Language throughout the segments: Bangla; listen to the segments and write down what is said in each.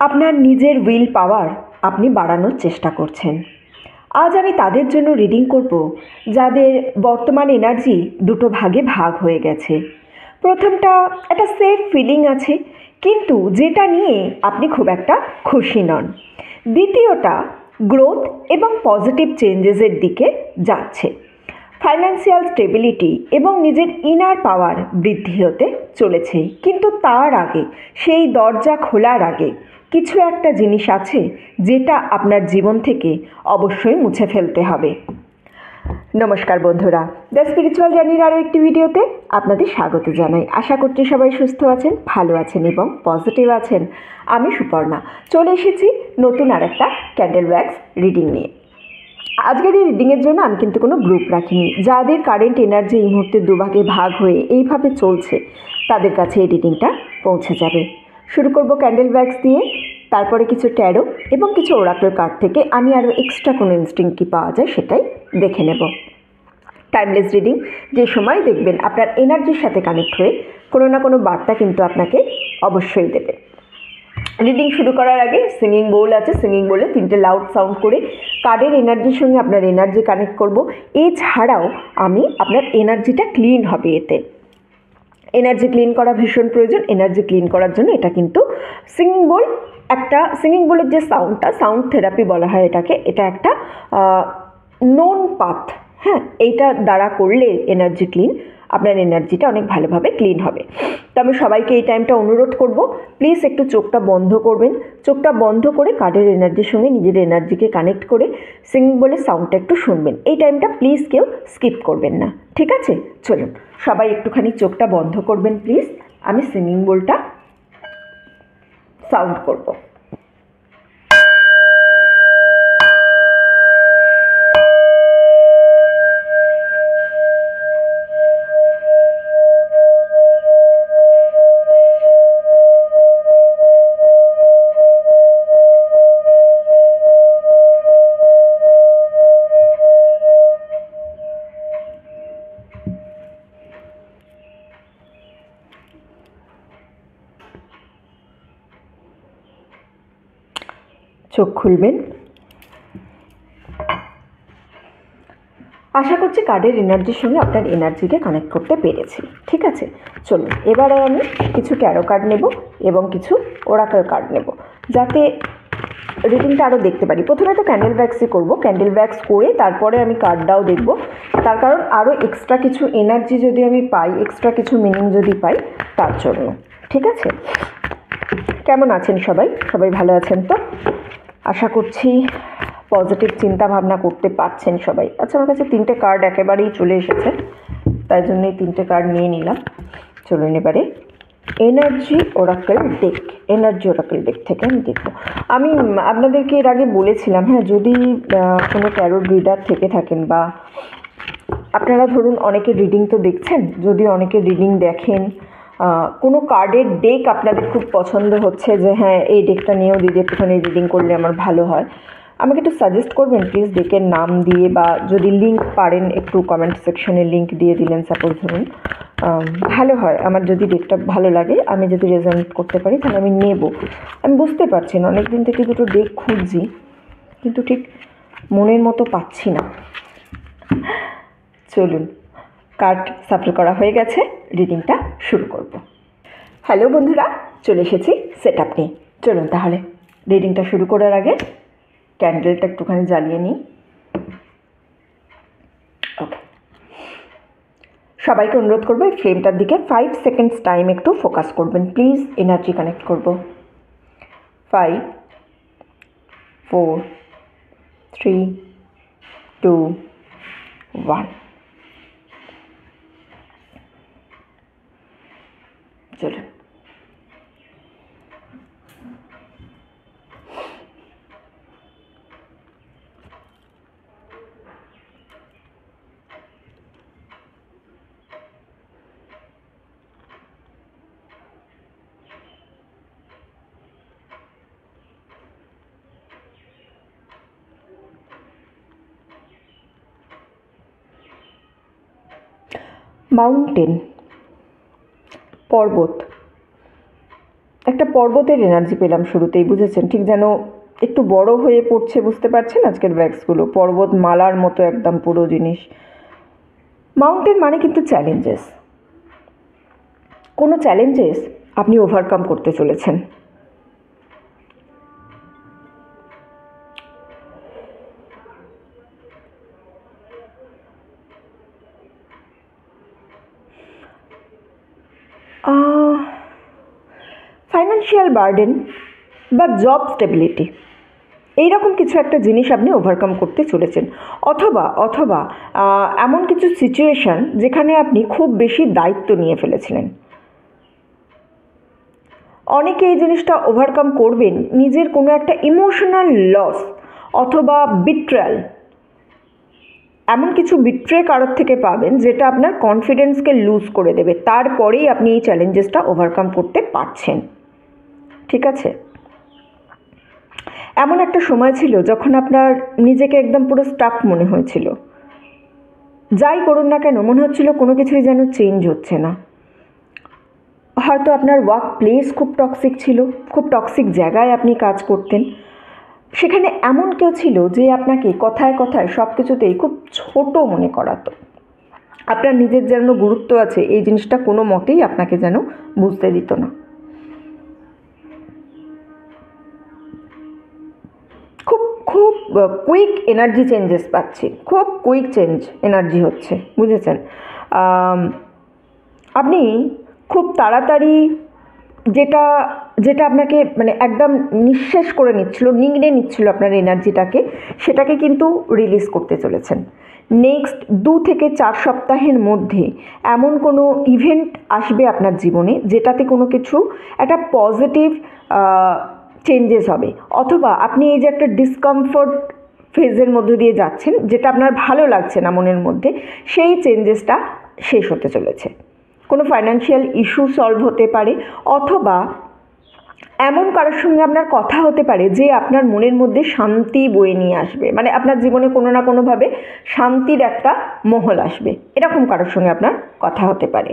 আপনার নিজের উইল পাওয়ার আপনি বাড়ানোর চেষ্টা করছেন। আজ আমি তাদের জন্য রিডিং করব যাদের বর্তমান এনার্জি দুটো ভাগে ভাগ হয়ে গেছে। প্রথমটা একটা সেফ ফিলিং আছে, কিন্তু যেটা নিয়ে আপনি খুব একটা খুশি নন। দ্বিতীয়টা গ্রোথ এবং পজিটিভ চেঞ্জেসের দিকে যাচ্ছে। ফাইন্যান্সিয়াল স্টেবিলিটি এবং নিজের ইনার পাওয়ার বৃদ্ধি হতে চলেছে, কিন্তু তার আগে, সেই দরজা খোলার আগে কিছু একটা জিনিস আছে যেটা আপনার জীবন থেকে অবশ্যই মুছে ফেলতে হবে। নমস্কার বন্ধুরা, দ্য স্পিরিচুয়াল জার্নির আরও একটি ভিডিওতে আপনাদের স্বাগত জানাই। আশা করছি সবাই সুস্থ আছেন, ভালো আছেন এবং পজিটিভ আছেন। আমি সুপর্ণা চলে এসেছি নতুন আর একটা ক্যান্ডেল ওয়্যাক্স রিডিং নিয়ে। আজকের এই রিডিংয়ের জন্য আমি কিন্তু কোনো গ্রুপ রাখিনি। যাদের কারেন্ট এনার্জি এই মুহূর্তে দুভাগে ভাগ হয়ে এইভাবে চলছে, তাদের কাছে এই রিডিংটা পৌঁছে যাবে। শুরু করব ক্যান্ডেল ওয়্যাক্স দিয়ে, তারপরে কিছু ট্যারো এবং কিছু ওরাকল কার্ড থেকে আমি আরও এক্সট্রা কোনো ইনস্টিংক্ট কী পাওয়া যায় সেটাই দেখে নেব। টাইমলেস রিডিং, যে সময় দেখবেন আপনার এনার্জির সাথে কানেক্ট হয়ে কোনো না কোনো বার্তা কিন্তু আপনাকে অবশ্যই দেবে। রিডিং শুরু করার আগে সিঙ্গিং বোল আছে, সিঙ্গিং বোলে 3টে লাউড সাউন্ড করে কার্ডের এনার্জির সঙ্গে আপনার এনার্জি কানেক্ট করব। এছাড়াও আমি আপনার এনার্জিটা ক্লিন হবে এতে। এনার্জি ক্লিন করা ভীষণ প্রয়োজন। এনার্জি ক্লিন করার জন্য এটা কিন্তু সিঙ্গিং বোল, একটা সিঙ্গিং বোলের যে সাউন্ডটা, সাউন্ড থেরাপি বলা হয় এটাকে, এটা একটা নোন পাথ। হ্যাঁ, এইটা দ্বারা করলে এনার্জি ক্লিন, আপনার এনার্জিটা অনেক ভালোভাবে ক্লিন হবে। তো আমি সবাইকে এই টাইমটা অনুরোধ করব, প্লিজ একটু চোখটা বন্ধ করবেন। চোখটা বন্ধ করে কার্ডের এনার্জির সঙ্গে নিজের এনার্জিকে কানেক্ট করে সিঙ্গিং বলে সাউন্ডটা একটু শুনবেন। এই টাইমটা প্লিজ কেউ স্কিপ করবেন না, ঠিক আছে? চলুন সবাই একটুখানি চোখটা বন্ধ করবেন প্লিজ। আমি সিঙ্গিং বোলটা সাউন্ড করব। চোখ খুলবেন। আশা করছি কার্ডের এনার্জির সঙ্গে আপনার এনার্জিকে কানেক্ট করতে পেরেছি, ঠিক আছে? চলুন এবারে আমি কিছু ট্যারো কার্ড নেব এবং কিছু ওরাকল কার্ড নেব, যাতে রিডিংটা আরও দেখতে পারি। প্রথমে তো ক্যান্ডেল ওয়্যাক্সই করব। ক্যান্ডেল ওয়্যাক্স করে তারপরে আমি কার্ডটাও দেখব, তার কারণ আরও এক্সট্রা কিছু এনার্জি যদি আমি পাই, এক্সট্রা কিছু মিনিং যদি পাই তার জন্য, ঠিক আছে? কেমন আছেন সবাই? সবাই ভালো আছেন তো? আশা করছি পজিটিভ চিন্তা ভাবনা করতে পারছেন সবাই। আচ্ছা, আমার কাছে 3টে কার্ড একেবারেই চলে এসেছে, তাই জন্যই 3টে কার্ড নিয়ে নিলাম। চলুন এবারে energy oracle deck, energy oracle deck থেকে আমি দেখব। আমি আপনাদেরকে এর আগে বলেছিলাম, হ্যাঁ, যদি কোনো ট্যারো রিডার থেকে থাকেন বা আপনারা ধরুন অনেকের রিডিং তো দেখছেন, যদি অনেকের রিডিং দেখেন, কোনো কার্ডের ডেক আপনাদের খুব পছন্দ হচ্ছে যে হ্যাঁ এই ডেকটা নিয়েও দিদি একটুখানি রিডিং করলে আমার ভালো হয়, আমাকে একটু সাজেস্ট করবেন প্লিজ, ডেকের নাম দিয়ে, বা যদি লিঙ্ক পারেন একটু কমেন্ট সেকশনে লিঙ্ক দিয়ে দিলেন সাপোজ ধরুন, ভালো হয়। আমার যদি ডেকটা ভালো লাগে, আমি যদি রেজনেট করতে পারি তাহলে আমি নেব। আমি বুঝতে পারছি না, অনেক দিন থেকে দুটো ডেক খুঁজছি কিন্তু ঠিক মনের মতো পাচ্ছি না। চলুন কার্ড সাফল করা হয়ে গেছে, রিডিংটা শুরু করব। হ্যালো বন্ধুরা, চলে এসেছি সেট আপ নিয়ে। চলুন তাহলে রিডিংটা শুরু করার আগে ক্যান্ডেলটা একটুখানি জ্বালিয়ে নিই। ওকে, সবাইকে অনুরোধ করবো এই ফ্লেমটার দিকে 5 সেকেন্ডস টাইম একটু ফোকাস করবেন প্লিজ। এনার্জি কানেক্ট করব। 5 4 3 2 1। চলুন মাউন্টেন, পর্বত, একটা পর্বতের এনার্জি পেলাম শুরুতেই, বুঝেছেন? ঠিক যেন একটু বড় হয়ে পড়ছে, বুঝতে পারছেন আজকের ব্যাগসগুলো, পর্বত মালার মতো একদম পুরো জিনিস। মাউন্টেন মানে কিন্তু চ্যালেঞ্জেস, কোনো চ্যালেঞ্জেস আপনি ওভারকাম করতে চলেছেন। ফাইন্যান্সিয়াল বার্ডেন বা জব স্টেবিলিটি, এইরকম কিছু একটা জিনিস আপনি ওভারকাম করতে চলেছেন, অথবা অথবা এমন কিছু সিচুয়েশান যেখানে আপনি খুব বেশি দায়িত্ব নিয়ে ফেলেছিলেন। অনেকে এই জিনিসটা ওভারকাম করবেন নিজের কোনো একটা ইমোশনাল লস অথবা বিট্রায়াল, এমন কিছু বিট্রে কারোর থেকে পাবেন যেটা আপনার কনফিডেন্সকে লুজ করে দেবে, তারপরেই আপনি এই চ্যালেঞ্জেসটা ওভারকাম করতে পারছেন। ঠিক আছে? এমন একটা সময় ছিল যখন আপনার নিজেকে একদম পুরো স্টাক মনে হয়েছিল, যাই করুন না কেন মনে হচ্ছিল কোনো কিছুই যেন চেঞ্জ হচ্ছে না। হয়তো আপনার ওয়ার্ক প্লেস খুব টক্সিক ছিল, খুব টক্সিক জায়গায় আপনি কাজ করতেন, সেখানে এমন কেউ ছিল যে আপনাকে কথায় কথায় সব কিছুতেই খুব ছোট মনে করাতো। আপনার নিজের যেন গুরুত্ব আছে এই জিনিসটা কোনো মতেই আপনাকে যেন বুঝতে দিত না। খুব খুব কুইক এনার্জি চেঞ্জেস পাচ্ছি, খুব কুইক চেঞ্জ এনার্জি হচ্ছে, বুঝেছেন? আপনি খুব তাড়াতাড়ি যেটা যেটা আপনাকে মানে একদম নিঃশেষ করে নিচ্ছিল, নিংড়ে নিচ্ছিল আপনার এনার্জিটাকে, সেটাকে কিন্তু রিলিজ করতে চলেছেন। নেক্সট 2 থেকে 4 সপ্তাহের মধ্যে এমন কোনো ইভেন্ট আসবে আপনার জীবনে যেটাতে কোনো কিছু একটা পজিটিভ চেঞ্জেস হবে, অথবা আপনি এই যে একটা ডিসকমফোর্ট ফেজের মধ্যে দিয়ে যাচ্ছেন যেটা আপনার ভালো লাগছে না মনের মধ্যে, সেই চেঞ্জেসটা শেষ হতে চলেছে। কোনো ফাইন্যান্সিয়াল ইস্যু সলভ হতে পারে, অথবা এমন কারোর সঙ্গে আপনার কথা হতে পারে যে আপনার মনের মধ্যে শান্তি বয়ে নিয়ে আসবে, মানে আপনার জীবনে কোনো না কোনোভাবে শান্তির একটা মহল আসবে, এরকম কারোর সঙ্গে আপনার কথা হতে পারে।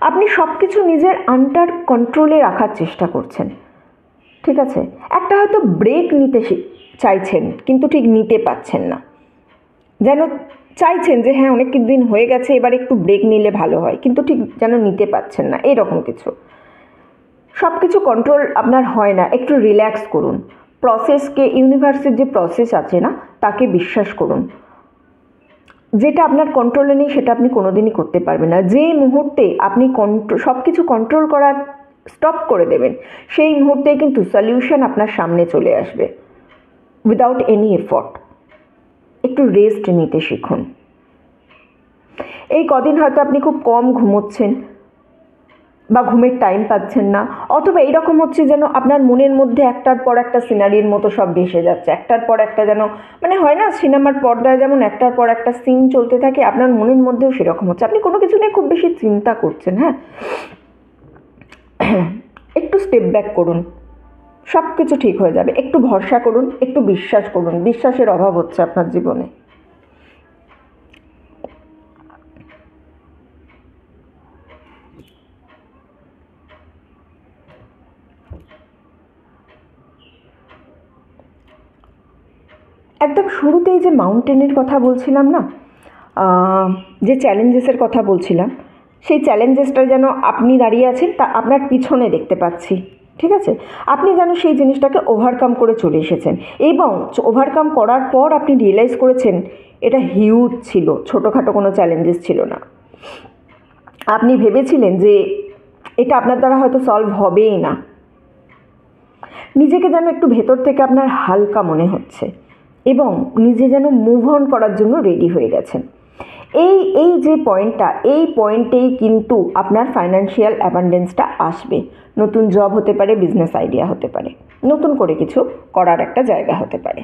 আপনি সব কিছু নিজের আন্ডার কন্ট্রোলে রাখার চেষ্টা করছেন। ঠিক আছে? একটা হয়তো ব্রেক নিতে চাইছেন কিন্তু ঠিক নিতে পারছেন না, যেন চাইছেন যে হ্যাঁ অনেক দিন হয়ে গেছে এবার একটু ব্রেক নিলে ভালো হয়, কিন্তু ঠিক যেন নিতে পারছেন না, এরকম কিছু। সব কিছু কন্ট্রোল আপনার হয় না, একটু রিল্যাক্স করুন, প্রসেসকে, ইউনিভার্সের যে প্রসেস আছে না তাকে বিশ্বাস করুন। যেটা আপনার কন্ট্রোলে নেই সেটা আপনি কোনোদিনই করতে পারবেন না। যে মুহূর্তে আপনি সব কিছু কন্ট্রোল করা স্টপ করে দেবেন সেই মুহূর্তেই কিন্তু সলিউশন আপনার সামনে চলে আসবে উইদাউট এনি এফর্ট। একটু রেস্ট নিতে শিখুন। এই কদিন হয়তো আপনি খুব কম ঘুমোচ্ছেন বা ঘুমের টাইম পাচ্ছেন না, অথবা এইরকম হচ্ছে যেন আপনার মনের মধ্যে একটার পর একটা সিনারির মতো সব ভেসে যাচ্ছে, একটার পর একটা, যেন মানে হয় না সিনেমার পর্দায় যেমন একটার পর একটা সিন চলতে থাকে, আপনার মনের মধ্যেও সেরকম হচ্ছে। আপনি কোনো কিছু নিয়ে খুব বেশি চিন্তা করছেন। হ্যাঁ, একটু স্টেপ ব্যাক করুন, সব কিছু ঠিক হয়ে যাবে। একটু ভরসা করুন, একটু বিশ্বাস করুন। বিশ্বাসের অভাব হচ্ছে আপনার জীবনে। একদম শুরুতেই যে মাউন্টেনের কথা বলছিলাম না, যে চ্যালেঞ্জেসের কথা বলছিলাম, সেই চ্যালেঞ্জেসটা যেন আপনি দাঁড়িয়ে আছেন তা আপনার পিছনে দেখতে পাচ্ছি। ঠিক আছে? আপনি যেন সেই জিনিসটাকে ওভারকাম করে চলে এসেছেন, এবং ওভারকাম করার পর আপনি রিয়েলাইজ করেছেন এটা হিউজ ছিল, ছোটোখাটো কোনো চ্যালেঞ্জেস ছিল না। আপনি ভেবেছিলেন যে এটা আপনার দ্বারা হয়তো সলভ হবেই না। নিজেকে যেন একটু ভেতর থেকে আপনার হালকা মনে হচ্ছে, এবং নিজে যেন মুভ অন করার জন্য রেডি হয়ে গেছেন। এই যে পয়েন্টটা, এই পয়েন্টেই কিন্তু আপনার ফাইন্যান্সিয়াল অ্যাবান্ডেন্সটা আসবে। নতুন জব হতে পারে, বিজনেস আইডিয়া হতে পারে, নতুন করে কিছু করার একটা জায়গা হতে পারে।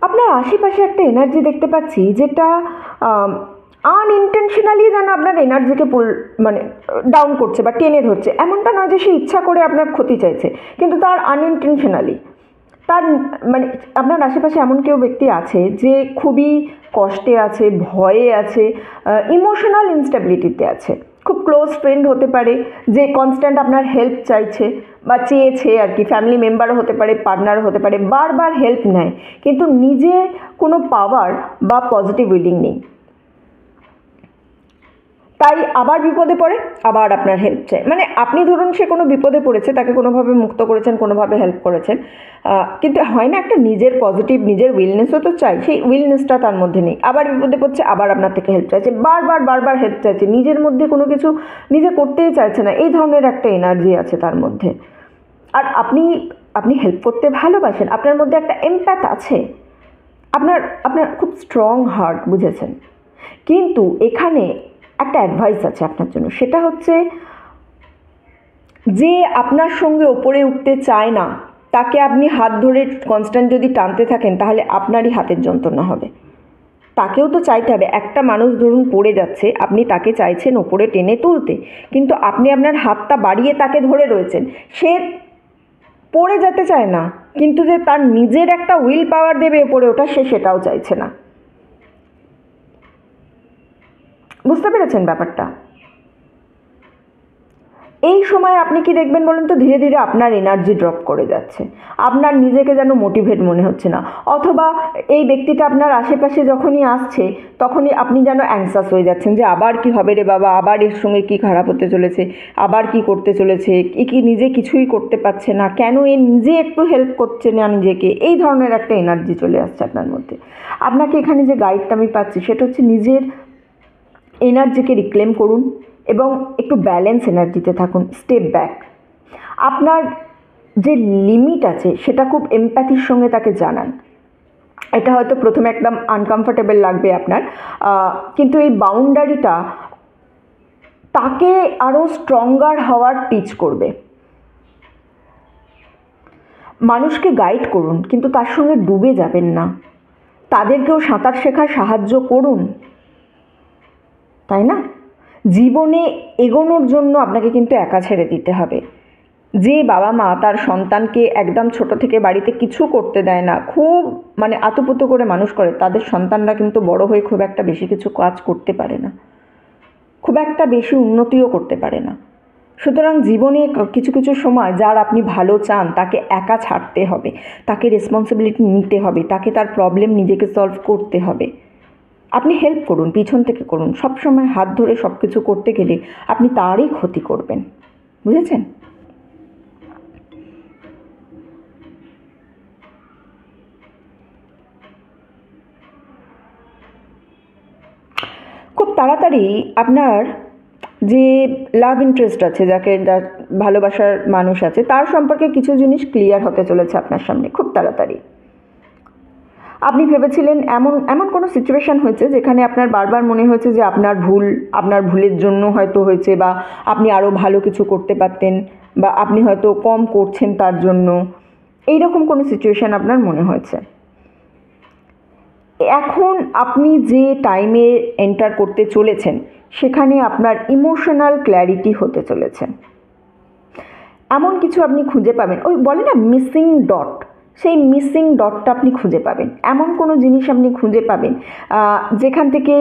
আপনার আশেপাশে একটা এনার্জি দেখতে পাচ্ছি যেটা আনইনটেনশনালি যেন আপনার এনার্জিকে মানে ডাউন করছে বা টেনে ধরছে। এমনটা নয় যে সে ইচ্ছা করে আপনার ক্ষতি চাইছে, কিন্তু তার আনইনটেনশনালি তার মানে আপনার আশেপাশে এমন কেউ ব্যক্তি আছে যে খুবই কষ্টে আছে, ভয়ে আছে, ইমোশনাল ইনস্টেবিলিটিতে আছে। খুব ক্লোজ ফ্রেন্ড হতে পারে যে কনস্ট্যান্ট আপনার হেল্প চাইছে বা চেয়েছে আর কি, ফ্যামিলি মেম্বারও হতে পারে, পার্টনারও হতে পারে, বারবার হেল্প নেয় কিন্তু নিজে কোনো পাওয়ার বা পজিটিভ উইলিং নেই। তাই আবার বিপদে পড়ে, আবার আপনার হেল্প চায়। মানে আপনি ধরুন সে কোনো বিপদে পড়েছে, তাকে কোনোভাবে মুক্ত করেছেন, কোনোভাবে হেল্প করেছেন, কিন্তু হয় না একটা নিজের পজিটিভ, নিজের উইলনেসও তো চাই, সেই উইলনেসটা তার মধ্যে নেই। আবার বিপদে পড়ছে, আবার আপনার থেকে হেল্প চাইছে, বারবার হেল্প চাইছে, নিজের মধ্যে কোনো কিছু নিজে করতেই চাইছে না। এই ধরনের একটা এনার্জি আছে তার মধ্যে। আর আপনি হেল্প করতে ভালোবাসেন, আপনার মধ্যে একটা এমপ্যাথ আছে, আপনার খুব স্ট্রং হার্ট, বুঝেছেন? কিন্তু এখানে একটা অ্যাডভাইস আছে আপনার জন্য, সেটা হচ্ছে যে আপনার সঙ্গে ওপরে উঠতে চায় না, তাকে আপনি হাত ধরে কনস্ট্যান্ট যদি টানতে থাকেন তাহলে আপনারই হাতের যন্ত্রণা হবে। তাকেও তো চাইতে হবে। একটা মানুষ ধরুন পড়ে যাচ্ছে, আপনি তাকে চাইছেন ওপরে টেনে তুলতে, কিন্তু আপনি আপনার হাতটা বাড়িয়ে তাকে ধরে রয়েছেন। সে পড়ে যেতে চায় না, কিন্তু যে তার নিজের একটা উইল পাওয়ার দেবে ওপরে ওঠা, সে সেটাও চাইছে না। বুঝতে পেরেছেন ব্যাপারটা? এই সময় আপনি কি দেখবেন বলুন তো, ধীরে ধীরে আপনার এনার্জি ড্রপ করে যাচ্ছে, আপনার নিজেকে যেন মোটিভেট মনে হচ্ছে না, অথবা এই ব্যক্তিটা আপনার আশেপাশে যখনই আসছে তখনই আপনি যেন অ্যাংসাস হয়ে যাচ্ছেন যে আবার কি হবে রে বাবা, আবার এর সঙ্গে কি খারাপ হতে চলেছে, আবার কি করতে চলেছে, এ কি নিজে কিছুই করতে পারছে না, কেন এ নিজে একটু হেল্প করছে না নিজেকে। এই ধরনের একটা এনার্জি চলে আসছে আপনার মধ্যে। আপনাকে এখানে যে গাইডটা আমি পাচ্ছি সেটা হচ্ছে নিজের এনার্জিকে রিক্লেম করুন এবং একটু ব্যালেন্স এনার্জিতে থাকুন, স্টেপ ব্যাক। আপনার যে লিমিট আছে সেটা খুব এমপ্যাথির সঙ্গে তাকে জানান। এটা হয়তো প্রথমে একদম আনকমফোর্টেবল লাগবে আপনার, কিন্তু এই বাউন্ডারিটা তাকে আরও স্ট্রঙ্গার হওয়ার টিচ করবে। মানুষকে গাইড করুন, কিন্তু তার সঙ্গে ডুবে যাবেন না। তাদেরকেও সাঁতার শেখার সাহায্য করুন, তাই না? জীবনে এগোনোর জন্য আপনাকে কিন্তু একা ছেড়ে দিতে হবে। যে বাবা মা তার সন্তানকে একদম ছোট থেকে বাড়িতে কিছু করতে দেয় না, খুব মানে আতুপুতু করে মানুষ করে, তাদের সন্তানরা কিন্তু বড় হয়ে খুব একটা বেশি কিছু কাজ করতে পারে না, খুব একটা বেশি উন্নতিও করতে পারে না। সুতরাং জীবনে কিছু কিছু সময় যার আপনি ভালো চান তাকে একা ছাড়তে হবে, তাকে রেসপন্সিবিলিটি নিতে হবে, তাকে তার প্রবলেম নিজেকে সলভ করতে হবে। আপনি হেল্প করুন, পিছন থেকে করুন, সব সময় হাত ধরে সব কিছু করতে গেলে আপনি তারই ক্ষতি করবেন, বুঝেছেন? খুব তাড়াতাড়ি আপনার যে লাভ ইন্টারেস্ট আছে, যাকে ভালোবাসার মানুষ আছে, তার সম্পর্কে কিছু জিনিস ক্লিয়ার হতে চলেছে আপনার সামনে খুব তাড়াতাড়ি। আপনি ভেবেছিলেন এমন কোনো সিচুয়েশান হয়েছে যেখানে আপনার বারবার মনে হয়েছে যে আপনার ভুলের জন্য হয়তো হয়েছে, বা আপনি আরও ভালো কিছু করতে পারতেন, বা আপনি হয়তো কম করছেন তার জন্য, এই রকম কোনো সিচুয়েশান আপনার মনে হয়েছে। এখন আপনি যে টাইমে এন্টার করতে চলেছেন সেখানে আপনার ইমোশনাল ক্ল্যারিটি হতে চলেছে। এমন কিছু আপনি খুঁজে পাবেন, ওই বলে না মিসিং ডট, সেই মিসিং ডটটা আপনি খুঁজে পাবেন। এমন কোনো জিনিস আপনি খুঁজে পাবেন যেখান থেকে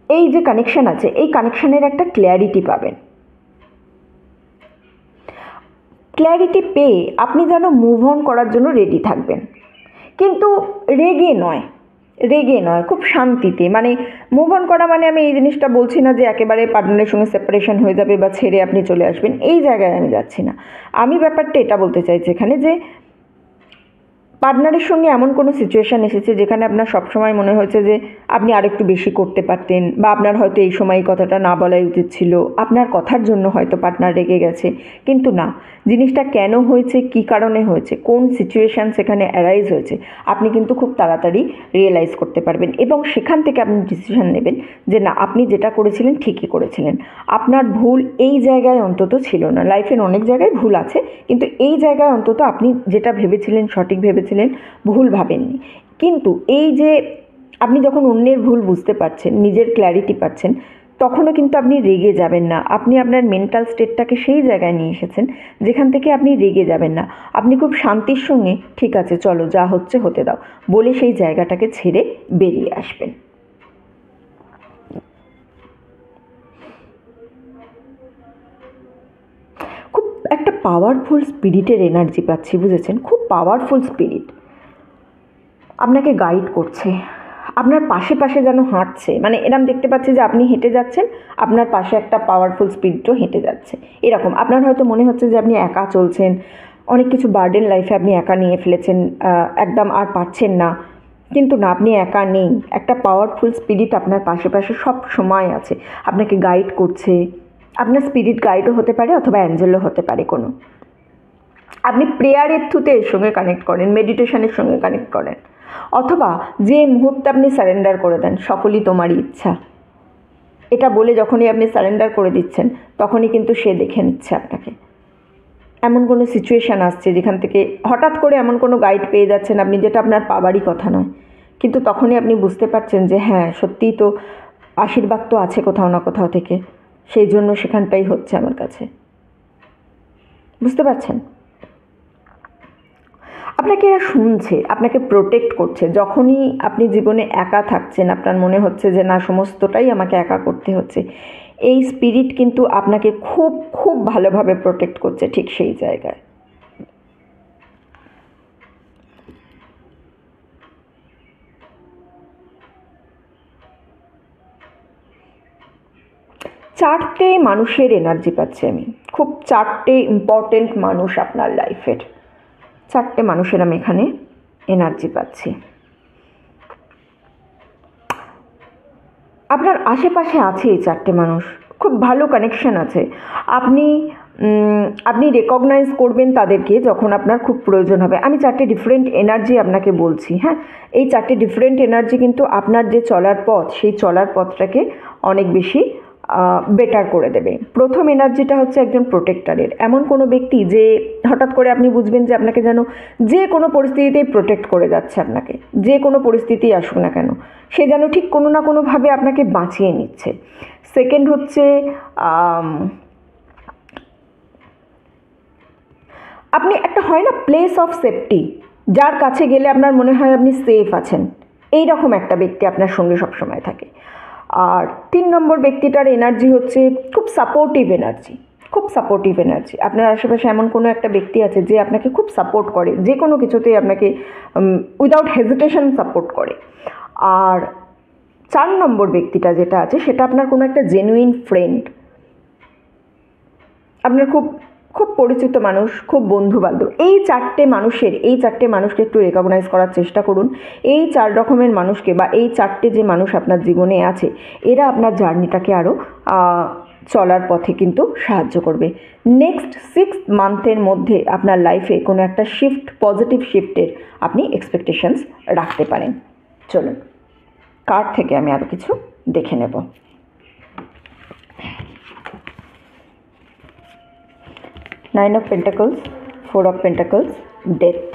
এই যে কানেকশান আছে, এই কানেকশানের একটা ক্ল্যারিটি পাবেন। ক্ল্যারিটি পেয়ে আপনি যেন মুভ অন করার জন্য রেডি থাকবেন, কিন্তু রেগে নয়, খুব শান্তিতে। মানে মুভ অন করা মানে আমি এই জিনিসটা বলছি না যে একেবারে পার্টনারের সঙ্গে সেপারেশন হয়ে যাবে বা ছেড়ে আপনি চলে আসবেন, এই জায়গায় আমি যাচ্ছি না। আমি ব্যাপারটা এটা বলতে চাইছি এখানে যে পার্টনারের সঙ্গে এমন কোনো সিচুয়েশান এসেছে যেখানে আপনার সবসময় মনে হয়েছে যে আপনি আরেকটু বেশি করতে পারতেন, বা আপনার হয়তো এই সময় এই কথাটা না বলাই উচিত ছিল, আপনার কথার জন্য হয়তো পার্টনার রেগে গেছে, কিন্তু না, জিনিসটা কেন হয়েছে, কী কারণে হয়েছে, কোন সিচুয়েশান সেখানে অ্যারাইজ হয়েছে, আপনি কিন্তু খুব তাড়াতাড়ি রিয়েলাইজ করতে পারবেন এবং সেখান থেকে আপনি ডিসিশন নেবেন যে না, আপনি যেটা করেছিলেন ঠিকই করেছিলেন, আপনার ভুল এই জায়গায় অন্তত ছিল না। লাইফের অনেক জায়গায় ভুল আছে, কিন্তু এই জায়গায় অন্তত আপনি যেটা ভেবেছিলেন সঠিক ভেবেছিলেন, ভুল ভাবেননি। কিন্তু এই যে আপনি যখন অন্যের ভুল বুঝতে পারছেন, নিজের ক্ল্যারিটি পাচ্ছেন, তখনও কিন্তু আপনি রেগে যাবেন না। আপনি আপনার মেন্টাল স্টেটটাকে সেই জায়গায় নিয়ে এসেছেন যেখান থেকে আপনি রেগে যাবেন না। আপনি খুব শান্তির সঙ্গে ঠিক আছে চলো যা হচ্ছে হতে দাও বলে সেই জায়গাটাকে ছেড়ে বেরিয়ে আসবেন। খুব একটা পাওয়ারফুল স্পিরিটের এনার্জি পাচ্ছি, বুঝেছেন? খুব পাওয়ারফুল স্পিরিট আপনাকে গাইড করছে, আপনার পাশে পাশে যেন হাঁটছে। মানে এরকম দেখতে পাচ্ছি যে আপনি হেঁটে যাচ্ছেন, আপনার পাশে একটা পাওয়ারফুল স্পিরিটও হেঁটে যাচ্ছে। এরকম আপনার হয়তো মনে হচ্ছে যে আপনি একা চলছেন, অনেক কিছু বার্ডেন লাইফে আপনি একা নিয়ে ফেলেছেন, একদম আর পারছেন না, কিন্তু না, আপনি একা নেই। একটা পাওয়ারফুল স্পিরিট আপনার পাশে পাশে সব সময় আছে, আপনাকে গাইড করছে। আপনার স্পিরিট গাইডও হতে পারে অথবা অ্যাঞ্জেলও হতে পারে কোনো। আপনি প্রেয়ারের থ্রুতে এর সঙ্গে কানেক্ট করেন, মেডিটেশনের সঙ্গে কানেক্ট করেন, অথবা যে মুহূর্তে আপনি সারেন্ডার করে দেন সকলই তোমারই ইচ্ছা, এটা বলে যখনই আপনি সারেন্ডার করে দিচ্ছেন তখনই কিন্তু সে দেখে নিচ্ছে আপনাকে। এমন কোনো সিচুয়েশান আসছে যেখান থেকে হঠাৎ করে এমন কোনো গাইড পেয়ে যাচ্ছেন আপনি, যেটা আপনার পাওয়ারই কথা নয়, কিন্তু তখনই আপনি বুঝতে পারছেন যে হ্যাঁ সত্যিই তো আশীর্বাদ তো আছে কোথাও না কোথাও থেকে, সেই জন্য সেখানটাই হচ্ছে আমার কাছে। বুঝতে পারছেন? আপনাকে এরা শুনছে, আপনাকে প্রোটেক্ট করছে। যখনই আপনি জীবনে একা থাকছেন, আপনার মনে হচ্ছে যে না সমস্তটাই আমাকে একা করতে হচ্ছে, এই স্পিরিট কিন্তু আপনাকে খুব খুব ভালোভাবে প্রোটেক্ট করছে ঠিক সেই জায়গায়। চারটে মানুষের এনার্জি পাচ্ছি আমি, খুব চারটে ইম্পর্টেন্ট মানুষ আপনার লাইফের, চারটে মানুষের আমি এখানে এনার্জি পাচ্ছি। আপনার আশেপাশে আছে এই চারটে মানুষ, খুব ভালো কানেকশন আছে। আপনি আপনি রেকগনাইজ করবেন তাদেরকে যখন আপনার খুব প্রয়োজন হবে। আমি চারটে ডিফারেন্ট এনার্জি আপনাকে বলছি, হ্যাঁ? এই চারটে ডিফারেন্ট এনার্জি কিন্তু আপনার যে চলার পথ, সেই চলার পথটাকে অনেক বেশি বেটার করে দেবে। প্রথম এনার্জিটা হচ্ছে একজন প্রোটেক্টরের, এমন কোনো ব্যক্তি যে হঠাৎ করে আপনি বুঝবেন যে আপনাকে যেন যে কোনো পরিস্থিতিতেই প্রোটেক্ট করে যাচ্ছে, আপনাকে যে কোনো পরিস্থিতি আসুক না কেন সে যেন ঠিক কোনো না কোনোভাবে আপনাকে বাঁচিয়ে নিচ্ছে। সেকেন্ড হচ্ছে আপনি একটা হয় না প্লেস অফ সেফটি, যার কাছে গেলে আপনার মনে হয় আপনি সেফ আছেন, এই রকম একটা ব্যক্তি আপনার সঙ্গে সবসময় থাকে। আর 3 নম্বর ব্যক্তিটার এনার্জি হচ্ছে খুব সাপোর্টিভ এনার্জি, খুব সাপোর্টিভ এনার্জি। আপনার আশেপাশে এমন কোনো একটা ব্যক্তি আছে যে আপনাকে খুব সাপোর্ট করে, যে কোনো কিছুতেই আপনাকে উইদাউট হেজিটেশন সাপোর্ট করে। আর 4 নম্বর ব্যক্তিটা যেটা আছে সেটা আপনার কোনো একটা জেনুইন ফ্রেন্ড, আপনার খুব খুব পরিচিত মানুষ, খুব বন্ধুবান্ধব। এই চারটে মানুষকে একটু রেকগনাইজ করার চেষ্টা করুন। এই 4 রকমের মানুষকে বা এই চারটে যে মানুষ আপনার জীবনে আছে, এরা আপনার জার্নিটাকে আরও চলার পথে কিন্তু সাহায্য করবে। নেক্সট 6 মান্থের মধ্যে আপনার লাইফে কোনো একটা শিফট, পজিটিভ শিফটের আপনি এক্সপেকটেশনস রাখতে পারেন। চলুন কার্ড থেকে আমি আরও কিছু দেখে নেব। Nine of Pentacles, 4 of Pentacles, Death,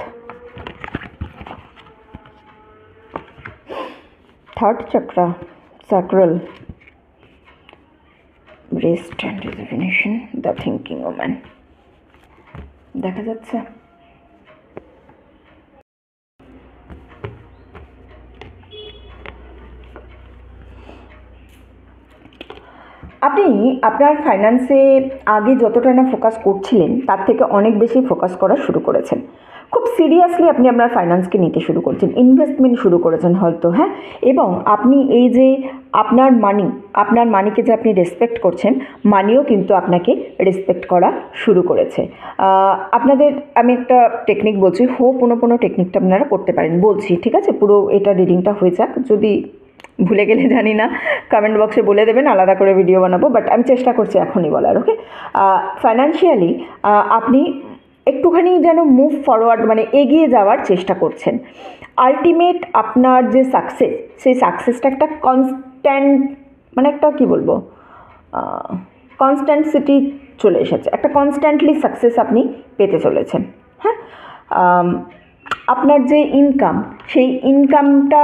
Third Chakra, Sacral, Rest and Rejuvenation, The Thinking Woman। দেখা যাচ্ছে আপনি আপনার ফাইন্যান্সে আগে যতটা না ফোকাস করছিলেন তার থেকে অনেক বেশি ফোকাস করা শুরু করেছেন। খুব সিরিয়াসলি আপনি আপনার ফাইন্যান্সকে নিতে শুরু করছেন, ইনভেস্টমেন্ট শুরু করেছেন হয়তো, হ্যাঁ? এবং আপনি এই যে আপনার মানিকে যে আপনি রেসপেক্ট করছেন, মানিও কিন্তু আপনাকে রেসপেক্ট করা শুরু করেছে। আপনাদের আমি একটা টেকনিক বলছি, হোপোনোপোনো টেকনিকটা আপনারা করতে পারেন, বলছি ঠিক আছে? পুরো এটা রিডিংটা হয়ে যাক, যদি ভুলে গেলে জানি না, কমেন্ট বক্সে বলে দেবেন, আলাদা করে ভিডিও বানাবো, বাট আমি চেষ্টা করছি এখনই বলার। ওকে, ফাইন্যান্সিয়ালি আপনি একটুখানি যেন মুভ ফরওয়ার্ড, মানে এগিয়ে যাওয়ার চেষ্টা করছেন। আলটিমেট আপনার যে সাকসেস, সেই সাকসেসটা একটা কনস্ট্যান্ট, মানে একটা কী বলবো, কনস্ট্যান্সিটি চলে এসেছে, একটা কনস্ট্যান্টলি সাকসেস আপনি পেতে চলেছেন। হ্যাঁ, আপনার যে ইনকাম, সেই ইনকামটা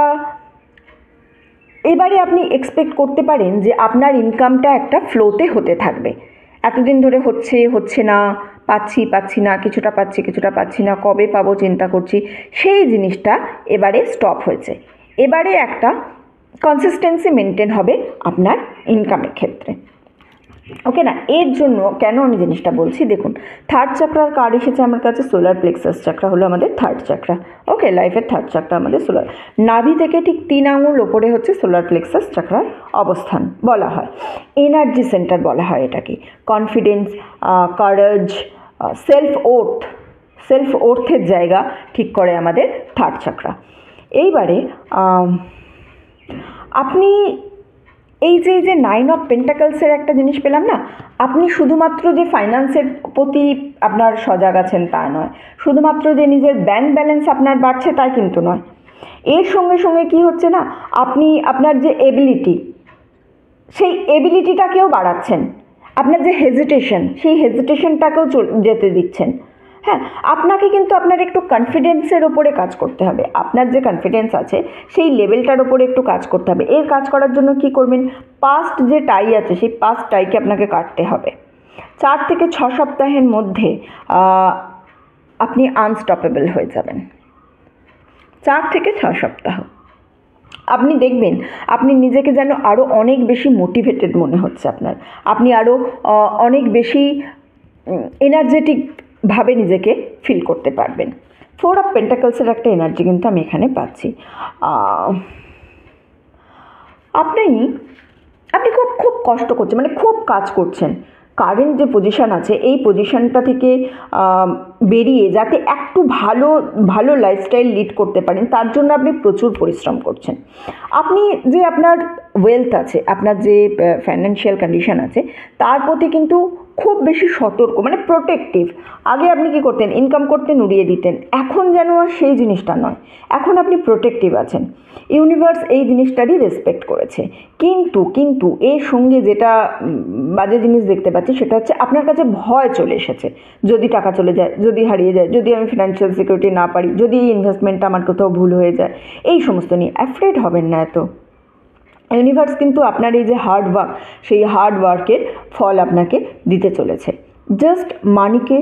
এবারে আপনি এক্সপেক্ট করতে পারেন যে আপনার ইনকামটা একটা ফ্লোতে হতে থাকবে। এতদিন ধরে হচ্ছে না, পাচ্ছি না, কিছুটা পাচ্ছি না, কবে পাবো চিন্তা করছি, সেই জিনিসটা এবারে স্টপ হয়েছে। এবারে একটা কনসিস্টেন্সি মেনটেন হবে আপনার ইনকামের ক্ষেত্রে, ওকে না? এর জন্য কেন আমি জিনিসটা বলছি, দেখুন থার্ড চাকরার কার্ড এসেছে আমার কাছে। সোলার প্লেক্সাস চাকরা হলো আমাদের থার্ড চাকরা, ওকে, লাইফের থার্ড চাকরা আমাদের সোলার। নাভি থেকে ঠিক 3 আঙুল ওপরে হচ্ছে সোলার প্লেক্সাস চাকরার অবস্থান বলা হয়, এনার্জি সেন্টার বলা হয় এটাকে। কনফিডেন্স, কারেজ, সেলফ ওর্থের জায়গা ঠিক করে আমাদের থার্ড চাকরা। এইবারে আপনি এই যে 9 অফ পেন্টাকলসের একটা জিনিস পেলাম না, আপনি শুধুমাত্র যে ফাইন্যান্সের প্রতি আপনার সজাগ আছেন তা নয়, শুধুমাত্র যে নিজের ব্যাংক ব্যালেন্স আপনার বাড়ছে তাই কিন্তু নয়। এর সঙ্গে সঙ্গে কি হচ্ছে না, আপনি আপনার যে এবিলিটি, সেই এবিলিটিটাকেও বাড়াচ্ছেন। আপনার যে হেজিটেশন, সেই হেজিটেশনটাকেও যেতে দিচ্ছেন। হ্যাঁ, আপনাকে কিন্তু আপনার একটু কনফিডেন্সের ওপরে কাজ করতে হবে। আপনার যে কনফিডেন্স আছে সেই লেভেলটার ওপরে একটু কাজ করতে হবে। এর কাজ করার জন্য কি করবেন, পাস্ট যে টাই আছে সেই পাস্ট টাইকে আপনাকে কাটতে হবে। 4 থেকে 6 সপ্তাহের মধ্যে আপনি আনস্টপেবল হয়ে যাবেন। 4 থেকে 6 সপ্তাহ আপনি দেখবেন আপনি নিজেকে যেন আরও অনেক বেশি মোটিভেটেড মনে হচ্ছে আপনার, আপনি আরও অনেক বেশি এনার্জেটিকভাবে নিজেকে ফিল করতে পারবেন। 4 অফ পেন্টাকলসের একটা এনার্জি কিন্তু আমি এখানে পাচ্ছি। আপনি খুব কষ্ট করছেন, মানে খুব কাজ করছেন। কারেন্ট যে পজিশান আছে এই পজিশানটা থেকে বেরিয়ে যাতে একটু ভালো লাইফস্টাইল লিড করতে পারেন তার জন্য আপনি প্রচুর পরিশ্রম করছেন। আপনি যে আপনার ওয়েলথ আছে, আপনার যে ফাইন্যান্সিয়াল কন্ডিশন আছে তার প্রতি কিন্তু খুব বেশি সতর্ক, মানে প্রোটেক্টিভ। আগে আপনি কি করতেন, ইনকাম করতেন উড়িয়ে দিতেন, এখন যেন আর সেই জিনিসটা নয়, এখন আপনি প্রোটেক্টিভ আছেন। ইউনিভার্স এই জিনিসটারই রেসপেক্ট করেছে। কিন্তু এর সঙ্গে যেটা বাজে জিনিস দেখতে পাচ্ছি সেটা হচ্ছে আপনার কাছে ভয় চলে এসেছে। যদি টাকা চলে যায়, যদি হারিয়ে যায়, যদি আমি ফিনান্সিয়াল সিকিউরিটি না পারি, যদি এই ইনভেস্টমেন্টটা আমার কোথাও ভুল হয়ে যায়, এই সমস্ত নিয়ে অ্যাফ্রেড হবেন না এত। ইউনিভার্স কিন্তু আপনার এই যে হার্ড ওয়ার্ক, সেই হার্ড ওয়ার্কের ফল আপনাকে দিতে চলেছে। জাস্ট মানিকে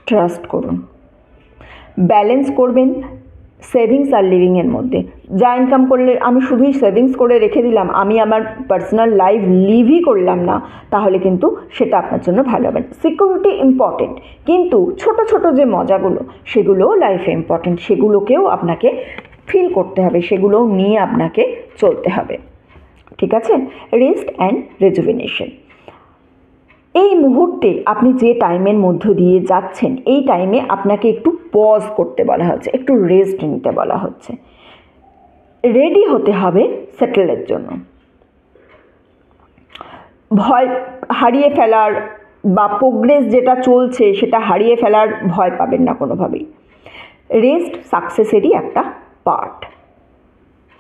ট্রাস্ট করুন, ব্যালেন্স করবেন সেভিংস আর লিভিংয়ের মধ্যে। যা ইনকাম করলে আমি শুধুই সেভিংস করে রেখে দিলাম, আমি আমার পার্সোনাল লাইফ লিভই করলাম না, তাহলে কিন্তু সেটা আপনার জন্য ভালো হবে না। সিকিউরিটি ইম্পর্টেন্ট, কিন্তু ছোট ছোট যে মজাগুলো সেগুলোও লাইফে ইম্পর্টেন্ট, সেগুলোকেও আপনাকে ফিল করতে হবে, সেগুলোও নিয়ে আপনাকে চলতে হবে। ঠিক আছে? Rest and rejuvenation. এই মুহূর্তে আপনি যে টাইমের মধ্য দিয়ে যাচ্ছেন এই টাইমে আপনাকে একটু পজ করতে বলা হচ্ছে, একটু রেস্ট নিতে বলা হচ্ছে। রেডি হতে হবে সেটেলের জন্য। ভয় হারিয়ে ফেলার বা প্রোগ্রেস যেটা চলছে সেটা হারিয়ে ফেলার ভয় পাবেন না কোনোভাবেই। রেস্ট সাকসেসেরই একটা পার্ট।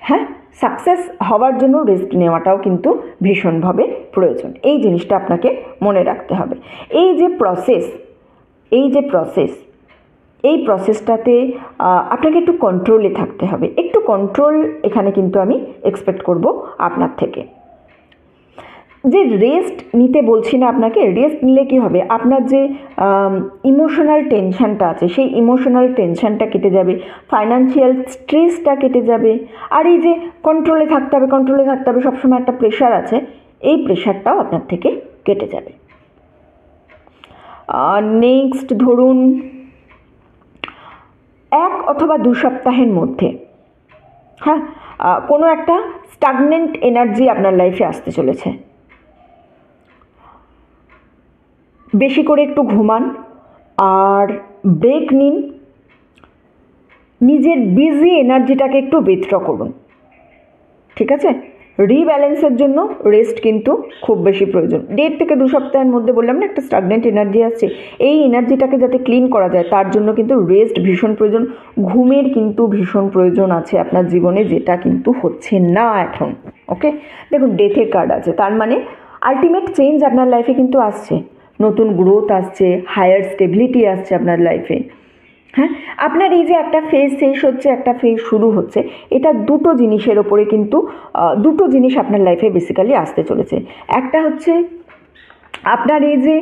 হ্যাঁ, সাকসেস হওয়ার জন্য রেস্ট নেওয়াটাও কিন্তু ভীষণভাবে প্রয়োজন। এই জিনিসটা আপনাকে মনে রাখতে হবে। এই প্রসেসটাতে আপনাকে একটু কন্ট্রোলে থাকতে হবে। একটু কন্ট্রোল এখানে কিন্তু আমি এক্সপেক্ট করব আপনার থেকে। যে রেস্ট নিতে বলছি না আপনাকে, রেস্ট নিলে কী হবে, আপনার যে ইমোশনাল টেনশানটা আছে সেই ইমোশনাল টেনশানটা কেটে যাবে, ফাইন্যান্সিয়াল স্ট্রেসটা কেটে যাবে। আর এই যে কন্ট্রোলে থাকতে হবে সবসময় একটা প্রেশার আছে, এই প্রেশারটাও আপনার থেকে কেটে যাবে। নেক্সট ধরুন 1 অথবা 2 সপ্তাহের মধ্যে হ্যাঁ কোনো একটা স্টাগনেন্ট এনার্জি আপনার লাইফে আসতে চলেছে। বেশি করে একটু ঘুমান আর ব্রেক নিন, নিজের বিজি এনার্জিটাকে একটু উইথড্র করুন। ঠিক আছে? রিব্যালেন্সের জন্য রেস্ট কিন্তু খুব বেশি প্রয়োজন। 1.5 থেকে 2 সপ্তাহের মধ্যে বললাম না একটা স্টাগনেন্ট এনার্জি আসছে, এই এনার্জিটাকে যাতে ক্লিন করা যায় তার জন্য কিন্তু রেস্ট ভীষণ প্রয়োজন। ঘুমের কিন্তু ভীষণ প্রয়োজন আছে আপনার জীবনে, যেটা কিন্তু হচ্ছে না এখন। ওকে, দেখুন ডেথের কার্ড আছে, তার মানে আলটিমেট চেঞ্জ আপনার লাইফে কিন্তু আসছে, নতুন গ্রোথ আসছে, হায়ার স্টেবিলিটি আসছে আপনার লাইফে। হ্যাঁ, আপনার এই যে একটা ফেজ শেষ হচ্ছে, একটা ফেজ শুরু হচ্ছে, এটা দুটো জিনিসের ওপরে কিন্তু দুটো জিনিস আপনার লাইফে বেসিক্যালি আসতে চলেছে। একটা হচ্ছে আপনার এই যে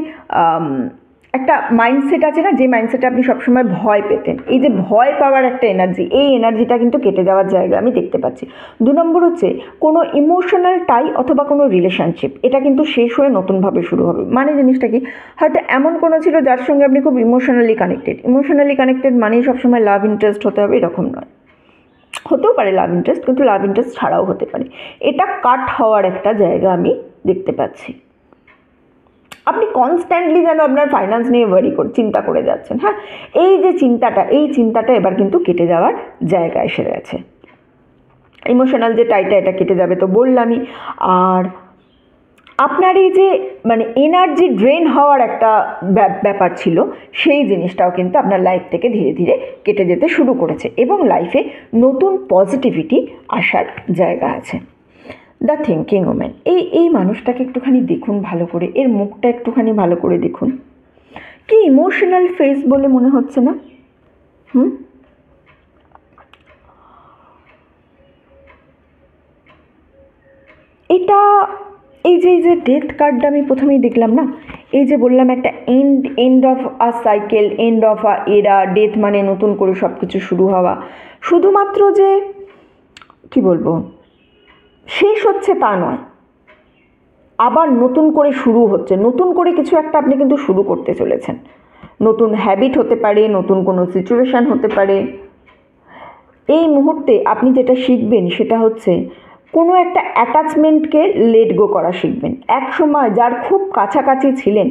একটা মাইন্ডসেট আছে না, যে মাইন্ডসেটে আপনি সবসময় ভয় পেতেন, এই যে ভয় পাওয়ার একটা এনার্জি, এই এনার্জিটা কিন্তু কেটে যাওয়ার জায়গা আমি দেখতে পাচ্ছি। 2 নম্বর হচ্ছে কোনো ইমোশনাল টাই অথবা কোনো রিলেশনশিপ, এটা কিন্তু শেষ হয়ে নতুনভাবে শুরু হবে। মানে জিনিসটা কি, হয়তো এমন কোনো ছিল যার সঙ্গে আপনি খুব ইমোশনালি কানেক্টেড মানেই সবসময় লাভ ইন্টারেস্ট হতে হবে এরকম নয়, হতেও পারে লাভ ইন্টারেস্ট, কিন্তু লাভ ইন্টারেস্ট ছাড়াও হতে পারে। এটা কাট হওয়ার একটা জায়গা আমি দেখতে পাচ্ছি। আপনি কনস্ট্যান্টলি যেন আপনার ফাইন্যান্স নিয়ে চিন্তা করে যাচ্ছেন। হ্যাঁ, এই যে চিন্তাটা এবার কিন্তু কেটে যাওয়ার জায়গা এসে গেছে। ইমোশনাল যে টাইটা, এটা কেটে যাবে তো বললামই। আর আপনার এই যে মানে এনার্জি ড্রেন হওয়ার একটা ব্যাপার ছিল, সেই জিনিসটাও কিন্তু আপনার লাইফ থেকে ধীরে ধীরে কেটে যেতে শুরু করেছে এবং লাইফে নতুন পজিটিভিটি আসার জায়গা আছে। দ্য থিঙ্কিং ওম্যান, এই মানুষটাকে একটুখানি দেখুন ভালো করে, এর মুখটা একটুখানি ভালো করে দেখুন। কি ইমোশনাল ফেস বলে মনে হচ্ছে না? এটা এই যে ডেথ কার্ডটা আমি প্রথমেই দেখলাম না, এই যে বললাম একটা end of a cycle, end of a এরা। ডেথ মানে নতুন করে সব কিছু শুরু হওয়া, শুধুমাত্র যে কি বলবো শেষ হচ্ছে তা নয়, আবার নতুন করে শুরু হচ্ছে, নতুন করে কিছু একটা আপনি কিন্তু শুরু করতে চলেছেন। নতুন হ্যাবিট হতে পারে, নতুন কোনো সিচুয়েশান হতে পারে। এই মুহূর্তে আপনি যেটা শিখবেন সেটা হচ্ছে কোনো একটা অ্যাটাচমেন্টকে লেট গো করা শিখবেন। এক সময় যার খুব কাছাকাছি ছিলেন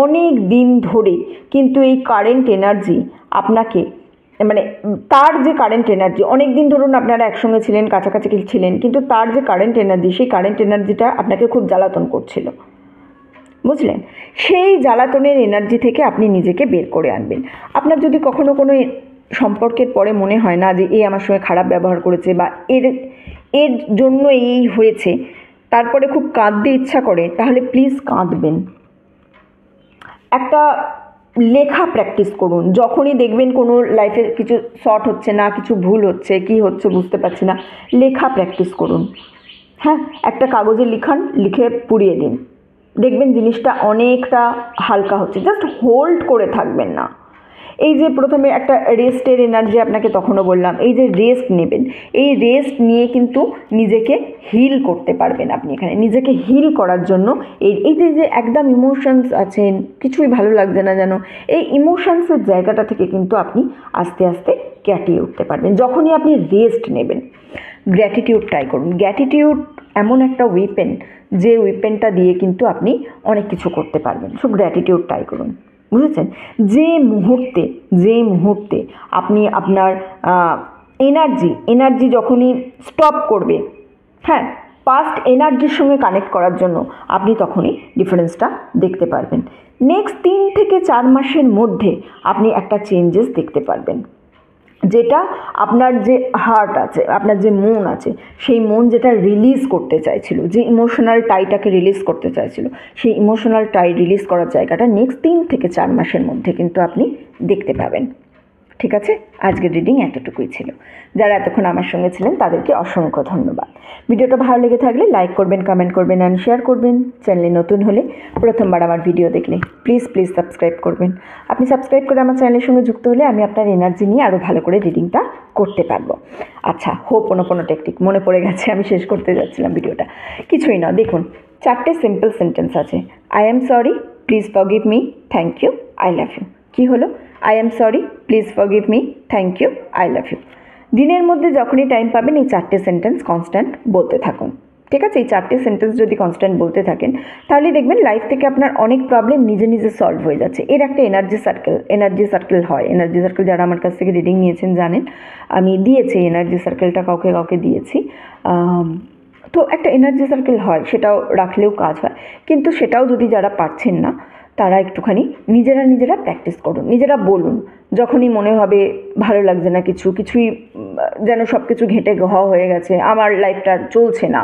অনেক দিন ধরে, কিন্তু এই কারেন্ট এনার্জি আপনাকে মানে তার যে কারেন্ট এনার্জি, অনেক দিন ধরুন আপনারা একসঙ্গে ছিলেন, কাছাকাছি ছিলেন, কিন্তু তার যে কারেন্ট এনার্জি, সেই কারেন্ট এনার্জিটা আপনাকে খুব জ্বালাতন করছিল, বুঝলেন? সেই জ্বালাতনের এনার্জি থেকে আপনি নিজেকে বের করে আনবেন। আপনার যদি কখনো কোনো সম্পর্কের পরে মনে হয় না যে এ আমার সঙ্গে খারাপ ব্যবহার করেছে বা এর জন্য এই হয়েছে, তারপরে খুব কাঁদতে ইচ্ছা করে, তাহলে প্লিজ কাঁদবেন। একটা লেখা প্র্যাকটিস করুন। যখনই দেখবেন কোনো লাইফে কিছু শর্ট হচ্ছে না, কিছু ভুল হচ্ছে, কি হচ্ছে বুঝতে পারছি না, লেখা প্র্যাকটিস করুন। হ্যাঁ, একটা কাগজে লিখে পুড়িয়ে দিন, দেখবেন জিনিসটা অনেকটা হালকা হচ্ছে। জাস্ট হোল্ড করে থাকবেন না। এই যে প্রথমে একটা রেস্টের এনার্জি আপনাকে তখনও বললাম, এই যে রেস্ট নেবেন, এই রেস্ট নিয়ে কিন্তু নিজেকে হিল করতে পারবেন। আপনি এখানে নিজেকে হিল করার জন্য এই যে একদম ইমোশনস আছেন, কিছুই ভালো লাগছে না যেন, এই ইমোশনসের জায়গাটা থেকে কিন্তু আপনি আস্তে আস্তে কাটিয়ে উঠতে পারবেন যখনই আপনি রেস্ট নেবেন। গ্র্যাটিটিউড ট্রাই করুন। গ্র্যাটিটিউড এমন একটা ওয়েপেন, যে ওয়েপেনটা দিয়ে কিন্তু আপনি অনেক কিছু করতে পারবেন। সো গ্র্যাটিটিউড ট্রাই করুন, বুঝেছেন? যে মুহূর্তে আপনি আপনার এনার্জি যখনই স্টপ করবে, হ্যাঁ, পাস্ট এনার্জির সঙ্গে কানেক্ট করার জন্য আপনি তখনই ডিফারেন্সটা দেখতে পারবেন। নেক্সট 3 থেকে 4 মাসের মধ্যে আপনি একটা চেঞ্জেস দেখতে পারবেন, যেটা আপনার যে হার্ট আছে, আপনার যে মন আছে, সেই মন যেটা রিলিজ করতে চাইছিল, যে ইমোশনাল টাইটাকে রিলিজ করতে চাইছিল, সেই ইমোশনাল টাই রিলিজ করার জায়গাটা নেক্সট 3 থেকে 4 মাসের মধ্যে কিন্তু আপনি দেখতে পাবেন। ঠিক আছে, আজকের রিডিং এতটুকুই ছিল। যারা এতক্ষণ আমার সঙ্গে ছিলেন তাদেরকে অসংখ্য ধন্যবাদ। ভিডিওটা ভালো লেগে থাকলে লাইক করবেন, কমেন্ট করবেন অ্যান্ড শেয়ার করবেন। চ্যানেলে নতুন হলে, প্রথমবার আমার ভিডিও দেখলে প্লিজ সাবস্ক্রাইব করবেন। আপনি সাবস্ক্রাইব করে আমার চ্যানেলের সঙ্গে যুক্ত হলে আমি আপনার এনার্জি নিয়ে আরও ভালো করে রিডিংটা করতে পারবো। আচ্ছা, হোপোনোপোনো টেকনিক মনে পড়ে গেছে, আমি শেষ করতে যাচ্ছিলাম ভিডিওটা। কিছুই না, দেখুন 4টে সিম্পল সেন্টেন্স আছে। I am sorry, please forgive me, thank you, I love you. কী হলো? I am sorry, please forgive me, thank you, I love you. দিনের মধ্যে যখনই টাইম পাবেন এই 4টে সেন্টেন্স কনস্ট্যান্ট বলতে থাকুন। ঠিক আছে, এই 4টে সেন্টেন্স যদি কনস্ট্যান্ট বলতে থাকেন, তাহলে দেখবেন লাইফ থেকে আপনার অনেক প্রবলেম নিজে সলভ হয়ে যাচ্ছে। এর একটা এনার্জি সার্কেল হয়। এনার্জি সার্কেল যারা আমার কাছ থেকে রিডিং নিয়েছেন জানেন, আমি দিয়েছি এনার্জি সার্কেলটা, কাউকে দিয়েছি। তো একটা এনার্জি সার্কেল হয়, সেটাও রাখলেও কাজ হয়। কিন্তু সেটাও যদি যারা পারছেন না, তারা একটুখানি নিজেরা প্র্যাকটিস করুন, নিজেরা বলুন। যখনই মনে হবে ভালো লাগছে না কিছুই যেন সব কিছু ঘেঁটে ঘ হয়ে গেছে, আমার লাইফটা চলছে না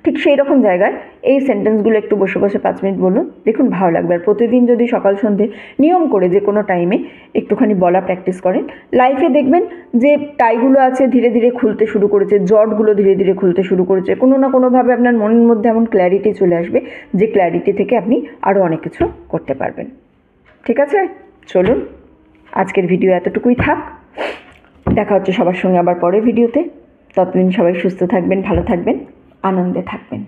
ঠিক সেই রকম জায়গায় এই সেন্টেন্সগুলো একটু বসে বসে 5 মিনিট বলুন, দেখুন ভালো লাগবে। আর প্রতিদিন যদি সকাল সন্ধে নিয়ম করে যে কোনো টাইমে একটুখানি বলা প্র্যাকটিস করেন, লাইফে দেখবেন যে টাইগুলো আছে ধীরে ধীরে খুলতে শুরু করেছে, জটগুলো ধীরে ধীরে খুলতে শুরু করেছে, কোনো না কোনোভাবে আপনার মনের মধ্যে এমন ক্ল্যারিটি চলে আসবে যে ক্ল্যারিটি থেকে আপনি আরও অনেক কিছু করতে পারবেন। ঠিক আছে, চলুন আজকের ভিডিও এতটুকুই থাক। দেখা হচ্ছে সবার সঙ্গে আবার পরের ভিডিওতে। ততদিন সবাই সুস্থ থাকবেন, ভালো থাকবেন, আনন্দে থাকবেন।